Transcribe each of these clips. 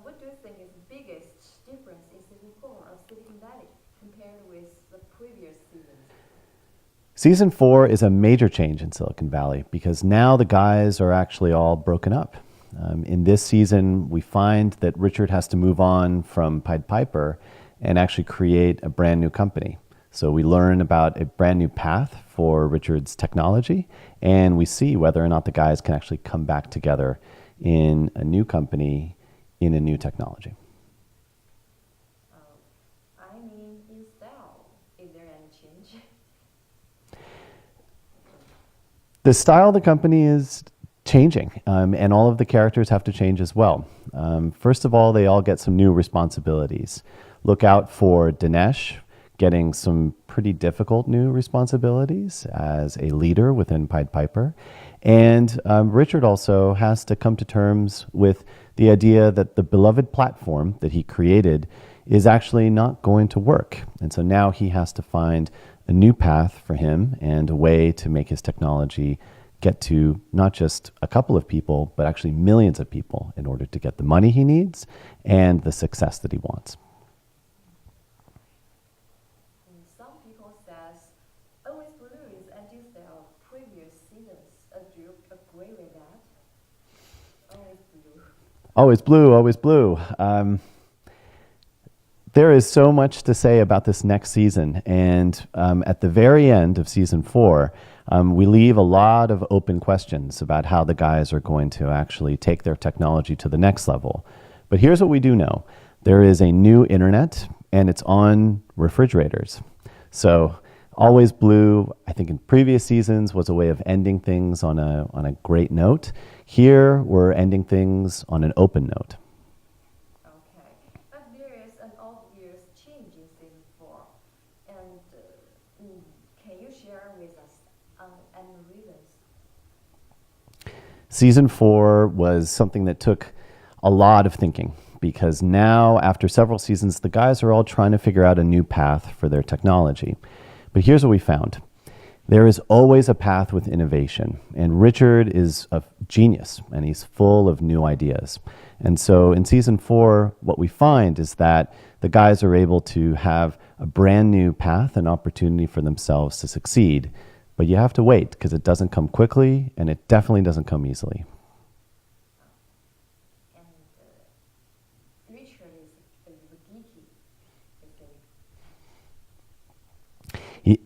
what do you think is the biggest difference in season 4 of Silicon Valley compared with the previous seasons? Season 4 is a major change in Silicon Valley because now the guys are actually all broken up. In this season, we find that Richard has to move on from Pied Piper and actually create a brand new company. So we learn about a brand new path for Richard's technology, and we see whether or not the guys can actually come back together in a new company, in a new technology. I mean, in style, is there any change? The style of the company is changing, and all of the characters have to change as well. First of all, they all get some new responsibilities. Look out for Dinesh getting some pretty difficult new responsibilities as a leader within Pied Piper. And Richard also has to come to terms with the idea that the beloved platform that he created is actually not going to work. And so now he has to find a new path for him and a way to make his technology get to not just a couple of people, but actually millions of people in order to get the money he needs and the success that he wants. Some people says Always Blue is anti-style of previous seasons. Do you agree with that? Always Blue. Always blue, always blue. There is so much to say about this next season, and at the very end of season 4, we leave a lot of open questions about how the guys are going to actually take their technology to the next level. But here's what we do know. There is a new internet, and it's on refrigerators. So Always Blue, I think in previous seasons, was a way of ending things on a great note. Here, we're ending things on an open note. Okay, but there is an obvious change in season 4. And can you share with us any reasons? Season 4 was something that took a lot of thinking because now, after several seasons, the guys are all trying to figure out a new path for their technology. But here's what we found. There is always a path with innovation, and Richard is a genius, and he's full of new ideas. And so in season 4, what we find is that the guys are able to have a brand new path and opportunity for themselves to succeed. But you have to wait because it doesn't come quickly, and it definitely doesn't come easily. And Richard is geeky.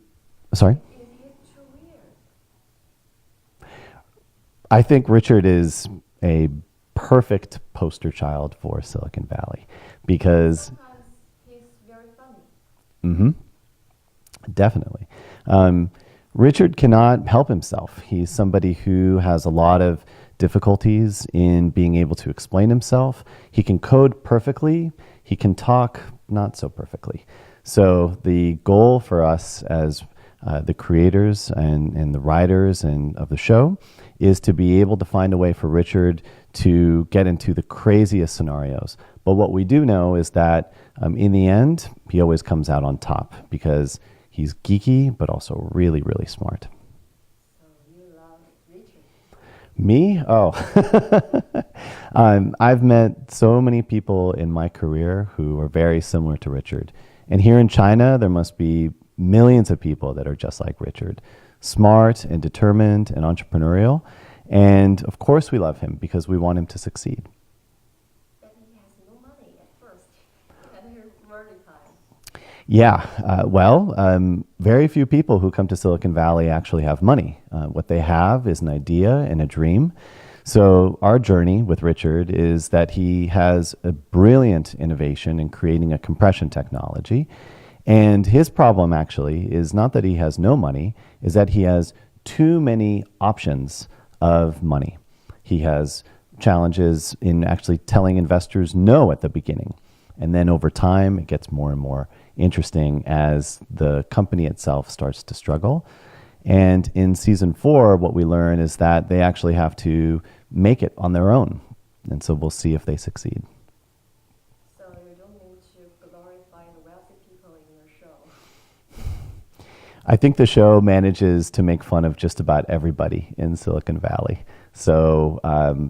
Sorry? Is he too weird? I think Richard is a perfect poster child for Silicon Valley because Sometimes he's very funny. Definitely. Richard cannot help himself. He's somebody who has a lot of difficulties in being able to explain himself. He can code perfectly. He can talk not so perfectly. So the goal for us as the creators and the writers of the show is to be able to find a way for Richard to get into the craziest scenarios. But what we do know is that in the end, he always comes out on top because he's geeky, but also really, really smart. So you love Richard? Me? Oh. I've met so many people in my career who are very similar to Richard. And here in China, there must be millions of people that are just like Richard, smart and determined and entrepreneurial. And of course we love him because we want him to succeed. But he has no money at first. And he's early time. Yeah, very few people who come to Silicon Valley actually have money. What they have is an idea and a dream. So our journey with Richard is that he has a brilliant innovation in creating a compression technology. And his problem actually is not that he has no money, is that he has too many options of money. He has challenges in actually telling investors no at the beginning. And then over time, it gets more and more interesting as the company itself starts to struggle. And in season 4, what we learn is that they actually have to make it on their own. And so we'll see if they succeed. So you don't need to glorify the wealthy people in your show. I think the show manages to make fun of just about everybody in Silicon Valley. So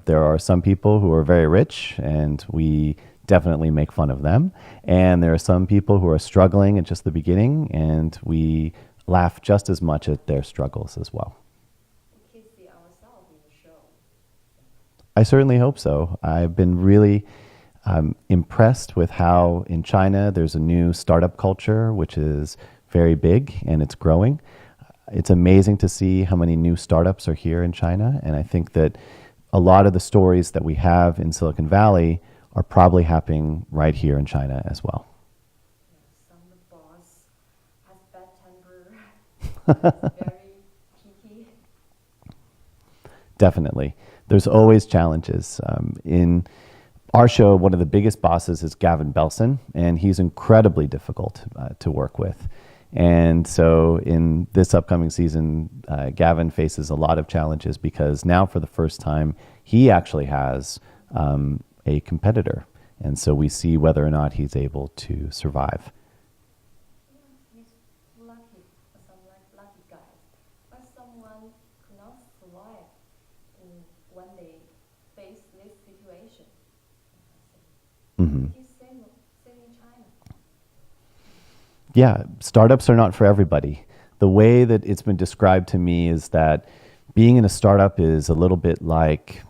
there are some people who are very rich, and we definitely make fun of them. And there are some people who are struggling at just the beginning, and we laugh just as much at their struggles as well. We can see ourselves in the show. I certainly hope so. I've been really impressed with how in China there's a new startup culture, which is very big and it's growing. It's amazing to see how many new startups are here in China. And I think that a lot of the stories that we have in Silicon Valley are probably happening right here in China as well. Yeah, some boss has bad temper, very picky. Definitely. There's always challenges. In our show, one of the biggest bosses is Gavin Belson, and he's incredibly difficult to work with. And so in this upcoming season, Gavin faces a lot of challenges because now for the first time, he actually has a competitor. And so we see whether or not he's able to survive. Yeah, he's lucky, some lucky guys. But someone could not survive when they face this situation. Mm-hmm. It is same in China. Yeah, startups are not for everybody. The way that it's been described to me is that being in a startup is a little bit like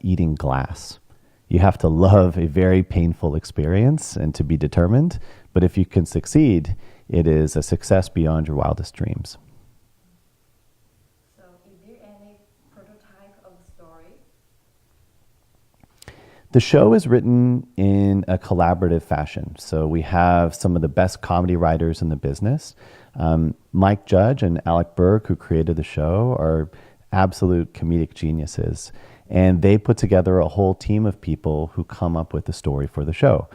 eating glass. You have to love a very painful experience and to be determined. But if you can succeed, it is a success beyond your wildest dreams. So is there any prototype of the story? The show is written in a collaborative fashion. So we have some of the best comedy writers in the business. Mike Judge and Alec Berg, who created the show, are absolute comedic geniuses. And they put together a whole team of people who come up with the story for the show.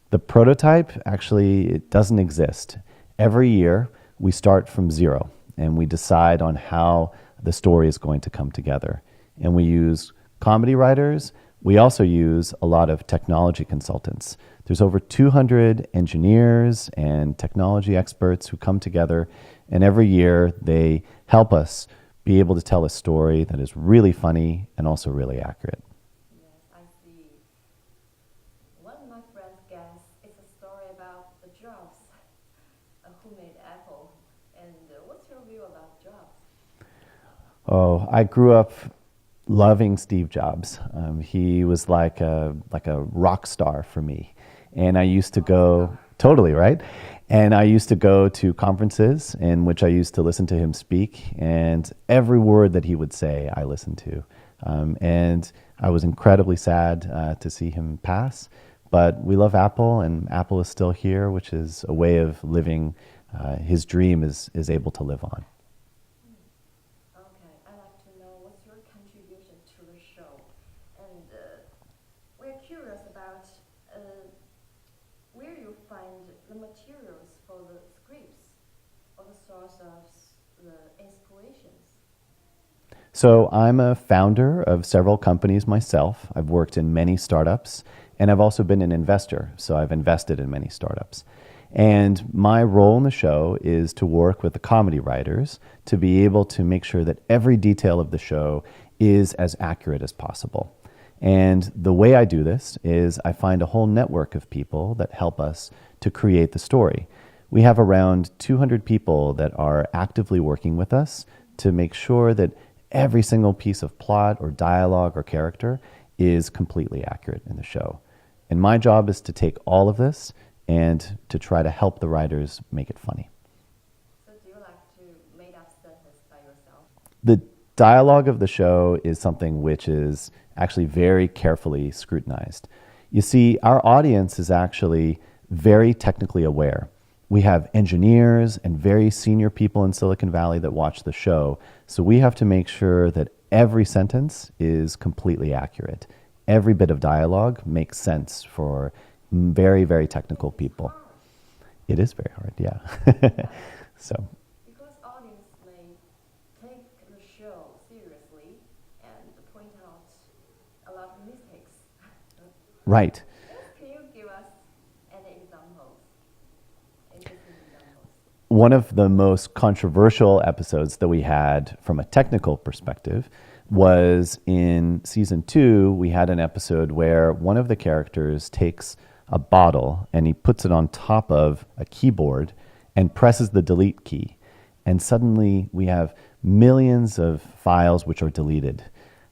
The prototype, actually, it doesn't exist. Every year, we start from zero, and we decide on how the story is going to come together. And we use comedy writers. We also use a lot of technology consultants. There's over 200 engineers and technology experts who come together, and every year they help us be able to tell a story that is really funny and also really accurate. Yes, I see. One of my friends guess it's a story about the Jobs, who made Apple. And what's your view about Jobs? Oh, I grew up loving Steve Jobs. He was like a rock star for me. And I used to go, totally, right? And I used to go to conferences in which I used to listen to him speak, and every word that he would say, I listened to. And I was incredibly sad to see him pass. But we love Apple, and Apple is still here, which is a way of living his dream is able to live on. Okay, I'd like to know what's your contribution to the show. And we're curious about where you find the materials for the scripts or the source of the inspirations. So I'm a founder of several companies myself. I've worked in many startups, and I've also been an investor. So I've invested in many startups. And my role in the show is to work with the comedy writers to be able to make sure that every detail of the show is as accurate as possible. And the way I do this is I find a whole network of people that help us to create the story. We have around 200 people that are actively working with us to make sure that every single piece of plot or dialogue or character is completely accurate in the show. And my job is to take all of this and to try to help the writers make it funny. So do you like to make up sentences by yourself? The dialogue of the show is something which is actually very carefully scrutinized. You see, our audience is actually very technically aware. We have engineers and very senior people in Silicon Valley that watch the show, so we have to make sure that every sentence is completely accurate. Every bit of dialogue makes sense for very, very technical people. It is very hard, yeah. So. Because audience may take the show seriously and point out a lot of mistakes. Right. Can you give us any examples? Interesting examples. One of the most controversial episodes that we had from a technical perspective was in season 2, we had an episode where one of the characters takes a bottle and he puts it on top of a keyboard and presses the delete key. And suddenly we have millions of files which are deleted.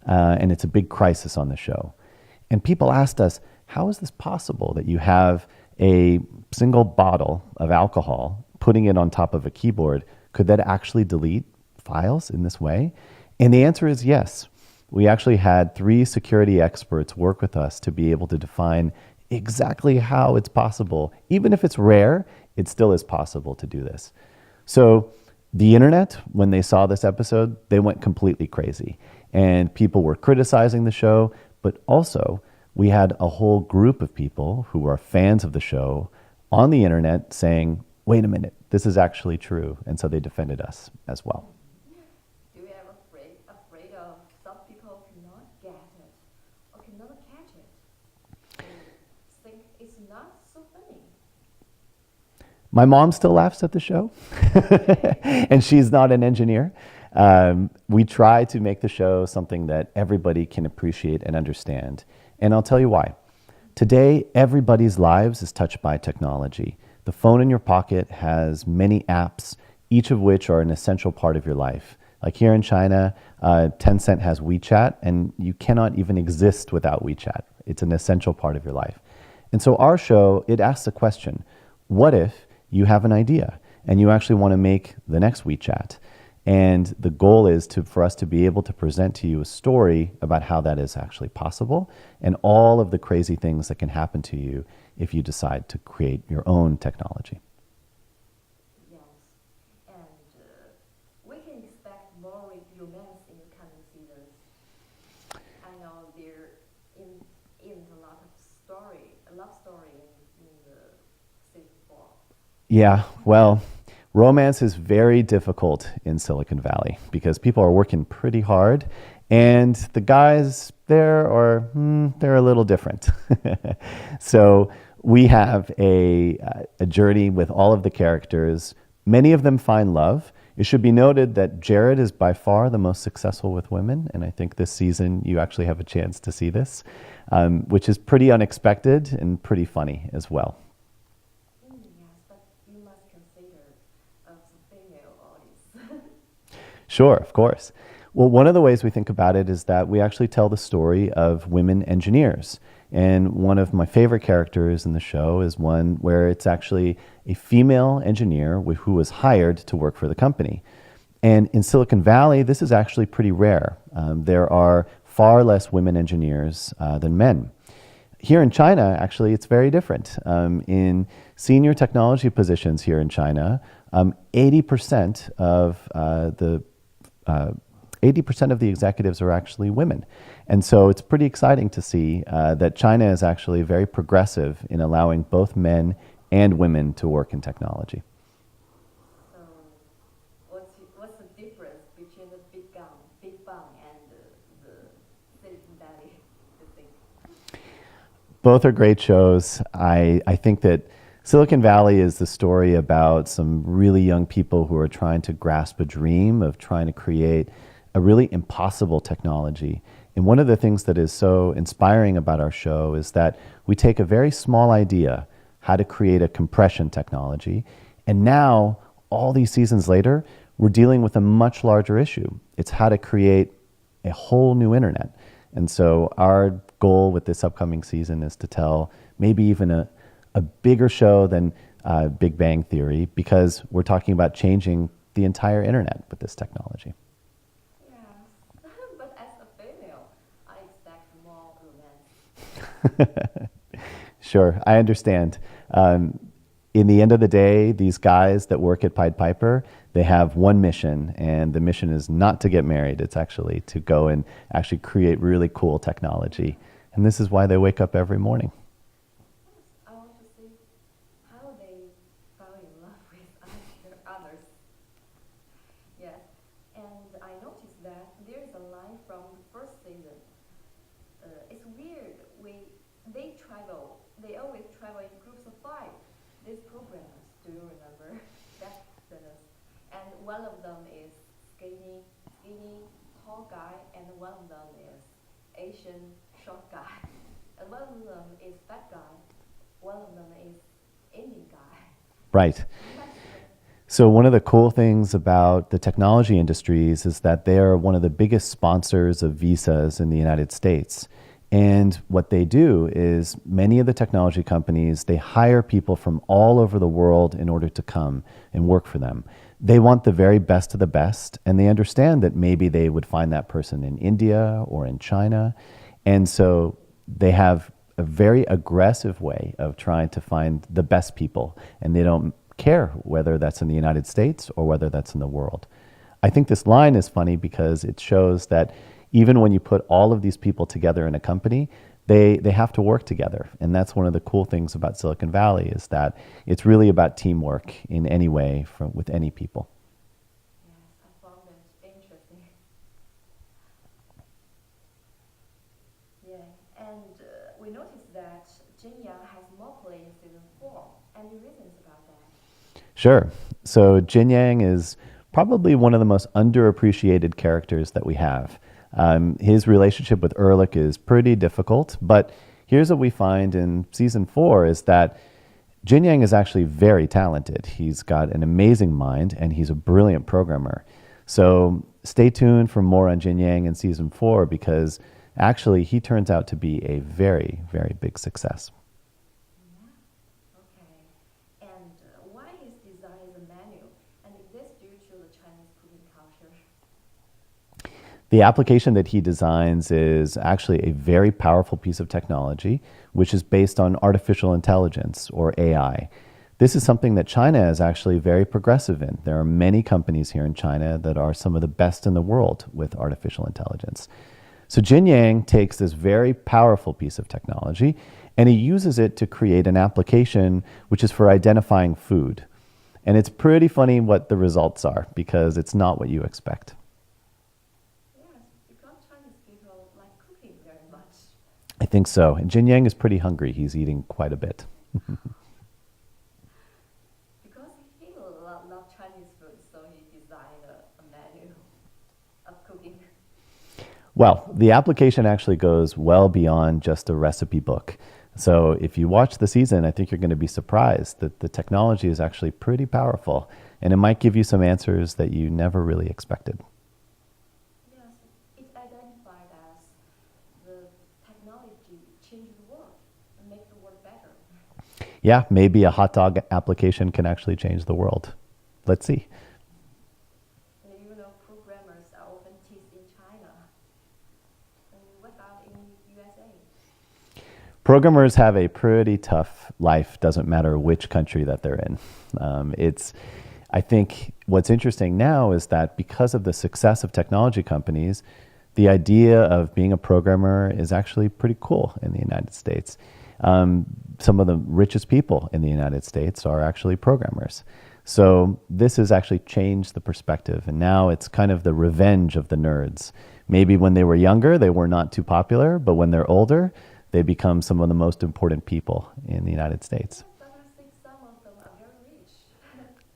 And it's a big crisis on the show. And people asked us, how is this possible that you have a single bottle of alcohol, putting it on top of a keyboard? Could that actually delete files in this way? And the answer is yes. We actually had 3 security experts work with us to be able to define exactly how it's possible. Even if it's rare, it still is possible to do this. So the internet, when they saw this episode, they went completely crazy. And people were criticizing the show, but also we had a whole group of people who are fans of the show on the internet saying, wait a minute, this is actually true. And so they defended us as well. Do you ever afraid of some people cannot get it or cannot catch it? They think it's not so funny. My mom still laughs at the show, and she's not an engineer. We try to make the show something that everybody can appreciate and understand. And I'll tell you why. Today, everybody's lives is touched by technology. The phone in your pocket has many apps, each of which are an essential part of your life. Like here in China, Tencent has WeChat, and you cannot even exist without WeChat. It's an essential part of your life. And so our show, it asks a question. What if you have an idea and you actually want to make the next WeChat? And the goal is for us to be able to present to you a story about how that is actually possible and all of the crazy things that can happen to you if you decide to create your own technology. Yes, and we can expect more romance in the coming seasons. I know there in a lot of love story in the season 4. Yeah, well, romance is very difficult in Silicon Valley because people are working pretty hard, and the guys there they're a little different. So we have a journey with all of the characters. Many of them find love. It should be noted that Jared is by far the most successful with women, and I think this season you actually have a chance to see this, which is pretty unexpected and pretty funny as well. Yes, but you must consider the female audience. Sure, of course. Well, one of the ways we think about it is that we actually tell the story of women engineers. And one of my favorite characters in the show is one where it's actually a female engineer who was hired to work for the company. And in Silicon Valley, this is actually pretty rare. There are far less women engineers than men. Here in China, actually, it's very different. In senior technology positions here in China, 80% of the 80% of the executives are actually women. And so it's pretty exciting to see that China is actually very progressive in allowing both men and women to work in technology. So what's the difference between the Big Bang and the Silicon Valley, you think? Both are great shows. I think that Silicon Valley is the story about some really young people who are trying to grasp a dream of trying to create a really impossible technology. And one of the things that is so inspiring about our show is that we take a very small idea, how to create a compression technology, and now, all these seasons later, we're dealing with a much larger issue. It's how to create a whole new internet. And so our goal with this upcoming season is to tell maybe even a bigger show than Big Bang Theory, because we're talking about changing the entire internet with this technology. Yes, but as a female, I expect more romance. Sure, I understand. In the end of the day, these guys that work at Pied Piper, they have one mission, and the mission is not to get married. It's actually to go and actually create really cool technology. And this is why they wake up every morning. I want to see how they fall in love with others. Yes, and I noticed that there is a line from the first season. It's weird. They always travel in groups of 5. These programmers, do you remember that sentence? And one of them is skinny, tall guy, and one of them is Asian short guy, and one of them is fat guy, one of them is Indian guy. Right. So one of the cool things about the technology industries is that they are one of the biggest sponsors of visas in the United States. And what they do is many of the technology companies, they hire people from all over the world in order to come and work for them. They want the very best of the best, and they understand that maybe they would find that person in India or in China. And so they have a very aggressive way of trying to find the best people, and they don't care whether that's in the United States or whether that's in the world. I think this line is funny because it shows that even when you put all of these people together in a company, they have to work together. And that's one of the cool things about Silicon Valley, is that it's really about teamwork in any way with any people. Yes, I found that interesting. Yeah, and we noticed that Jin Yang has more play in season 4. Any reasons about that? Sure. So Jin Yang is probably one of the most underappreciated characters that we have. His relationship with Ehrlich is pretty difficult, but here's what we find in season 4 is that Jin Yang is actually very talented. He's got an amazing mind, and he's a brilliant programmer. So stay tuned for more on Jin Yang in season 4, because actually he turns out to be a very, very big success. Yeah. Okay. And why his design is a menu? And is this due to the Chinese cooking culture? The application that he designs is actually a very powerful piece of technology, which is based on artificial intelligence, or AI. This is something that China is actually very progressive in. There are many companies here in China that are some of the best in the world with artificial intelligence. So Jin Yang takes this very powerful piece of technology, and he uses it to create an application which is for identifying food. And it's pretty funny what the results are, because it's not what you expect. I think so. And Jin Yang is pretty hungry. He's eating quite a bit. Because he loves Chinese food, so he designed a menu of cooking. Well, the application actually goes well beyond just a recipe book. So if you watch the season, I think you're going to be surprised that the technology is actually pretty powerful, and it might give you some answers that you never really expected. Yes, it's identified as the technology change the world and make the world better. Yeah, maybe a hot dog application can actually change the world. Let's see. And you know, programmers are often teased in China. And what about in USA? Programmers have a pretty tough life, doesn't matter which country that they're in. I think what's interesting now is that because of the success of technology companies, the idea of being a programmer is actually pretty cool in the United States. Some of the richest people in the United States are actually programmers. So this has actually changed the perspective, and now it's kind of the revenge of the nerds. Maybe when they were younger, they were not too popular, but when they're older, they become some of the most important people in the United States. But I think some of them are very rich.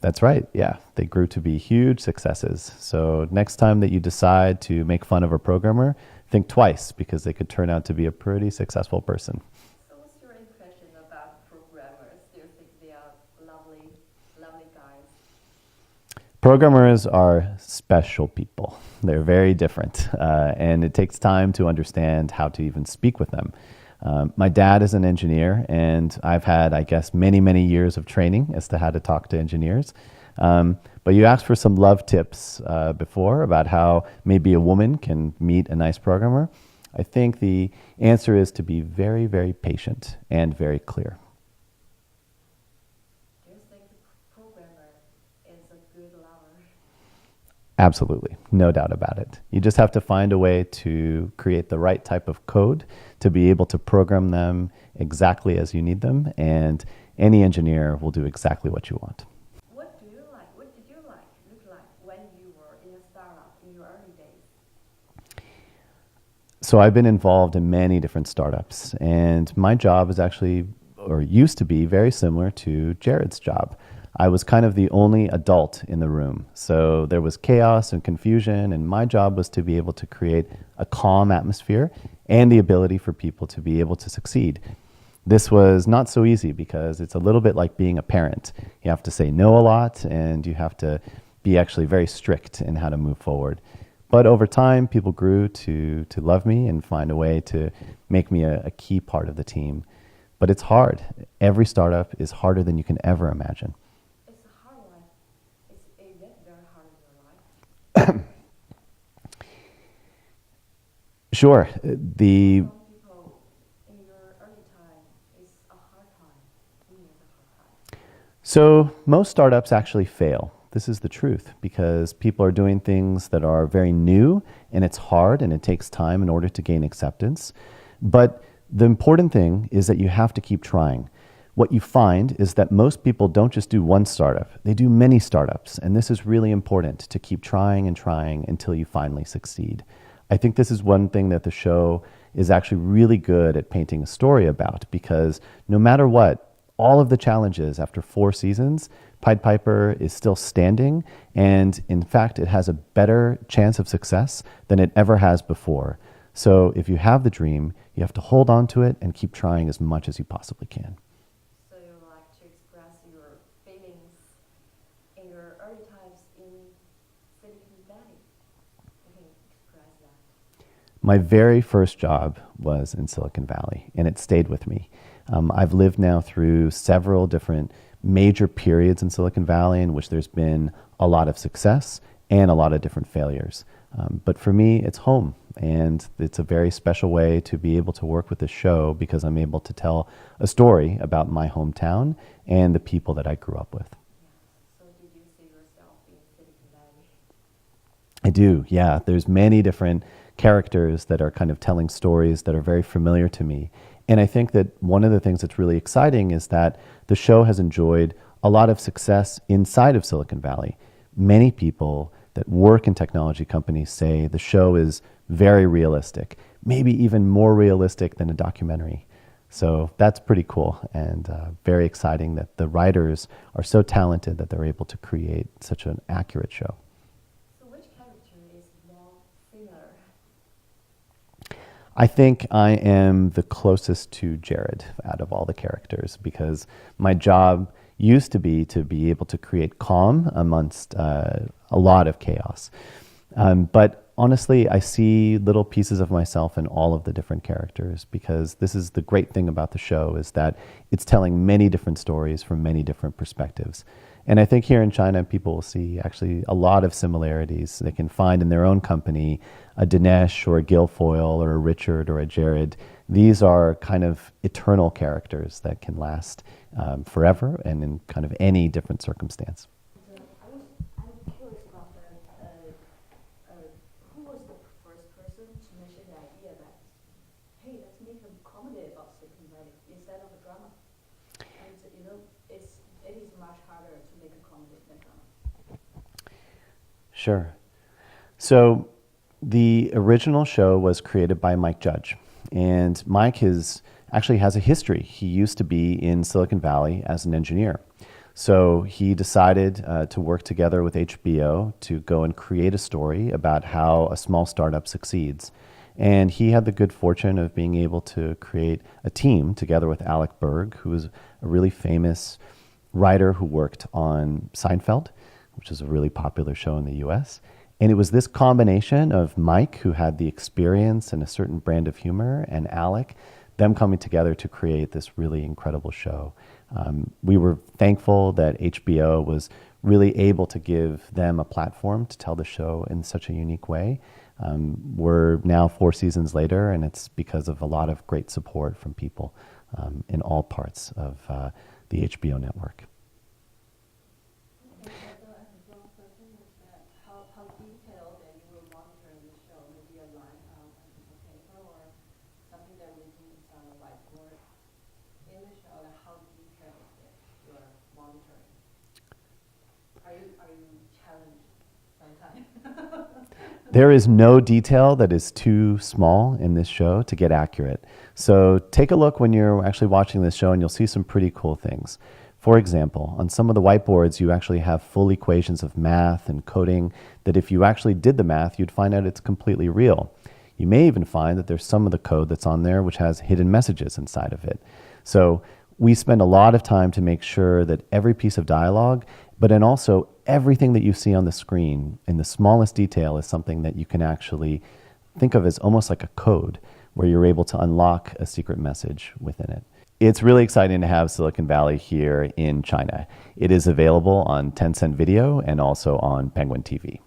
That's right, yeah. They grew to be huge successes. So next time that you decide to make fun of a programmer, think twice, because they could turn out to be a pretty successful person. So what's your impression about programmers? Do you think they are lovely guys? Programmers are special people. They're very different, and it takes time to understand how to even speak with them. My dad is an engineer, and I've had, I guess, many, many years of training as to how to talk to engineers. But you asked for some love tips before about how maybe a woman can meet a nice programmer. I think the answer is to be very, very patient and very clear. Do you think the programmer is a good lover? Absolutely, no doubt about it. You just have to find a way to create the right type of code to be able to program them exactly as you need them, and any engineer will do exactly what you want. What did you look like when you were in a startup in your early days? So I've been involved in many different startups, and my job is actually, or used to be, very similar to Jared's job. I was kind of the only adult in the room. So there was chaos and confusion, and my job was to be able to create a calm atmosphere and the ability for people to be able to succeed. This was not so easy because it's a little bit like being a parent. You have to say no a lot, and you have to be actually very strict in how to move forward. But over time, people grew to love me and find a way to make me a key part of the team. But it's hard. Every startup is harder than you can ever imagine. It's a hard life. Is it very hard in your life? Sure. Some people in your early time, it's a hard time. Really is a hard time. So most startups actually fail. This is the truth because people are doing things that are very new, and it's hard and it takes time in order to gain acceptance. But the important thing is that you have to keep trying. What you find is that most people don't just do one startup, they do many startups. And this is really important, to keep trying and trying until you finally succeed. I think this is one thing that the show is actually really good at painting a story about, because no matter what, all of the challenges after 4 seasons, Pied Piper is still standing, and in fact, it has a better chance of success than it ever has before. So if you have the dream, you have to hold on to it and keep trying as much as you possibly can. So you like to express your feelings in your early times in Silicon Valley. You can express that. My very first job was in Silicon Valley, and it stayed with me. I've lived now through several different major periods in Silicon Valley in which there's been a lot of success and a lot of different failures. But for me, it's home, and it's a very special way to be able to work with the show because I'm able to tell a story about my hometown and the people that I grew up with. So did you see yourself in Silicon Valley? I do, yeah. There's many different characters that are kind of telling stories that are very familiar to me. And I think that one of the things that's really exciting is that the show has enjoyed a lot of success inside of Silicon Valley. Many people that work in technology companies say the show is very realistic, maybe even more realistic than a documentary. So that's pretty cool and very exciting that the writers are so talented that they're able to create such an accurate show. So which character is more similar? I think I am the closest to Jared out of all the characters because my job used to be able to create calm amongst a lot of chaos. But honestly, I see little pieces of myself in all of the different characters because this is the great thing about the show is that it's telling many different stories from many different perspectives. And I think here in China, people will see actually a lot of similarities they can find in their own company, a Dinesh or a Guilfoyle or a Richard or a Jared. These are kind of eternal characters that can last forever and in kind of any different circumstance. I'm curious about who was the first person to mention the idea that, hey, let's make a comedy about Silicon Valley instead of a drama. And it is much harder to make a comedy than drama. Sure. So the original show was created by Mike Judge. And Mike actually has a history. He used to be in Silicon Valley as an engineer. So he decided to work together with HBO to go and create a story about how a small startup succeeds. And he had the good fortune of being able to create a team together with Alec Berg, who is a really famous writer who worked on Seinfeld, which is a really popular show in the US. And it was this combination of Mike, who had the experience and a certain brand of humor, and Alec, them coming together to create this really incredible show. We were thankful that HBO was really able to give them a platform to tell the show in such a unique way. We're now 4 seasons later, and it's because of a lot of great support from people in all parts of the HBO network. How detailed and you were monitoring the show, maybe a line on a piece of paper or something that written on a whiteboard in the show, how detailed that you are monitoring? Are you challenged sometimes? There is no detail that is too small in this show to get accurate. So take a look when you're actually watching this show and you'll see some pretty cool things. For example, on some of the whiteboards, you actually have full equations of math and coding that if you actually did the math, you'd find out it's completely real. You may even find that there's some of the code that's on there which has hidden messages inside of it. So we spend a lot of time to make sure that every piece of dialogue, but then also everything that you see on the screen in the smallest detail is something that you can actually think of as almost like a code where you're able to unlock a secret message within it. It's really exciting to have Silicon Valley here in China. It is available on Tencent Video and also on Penguin TV.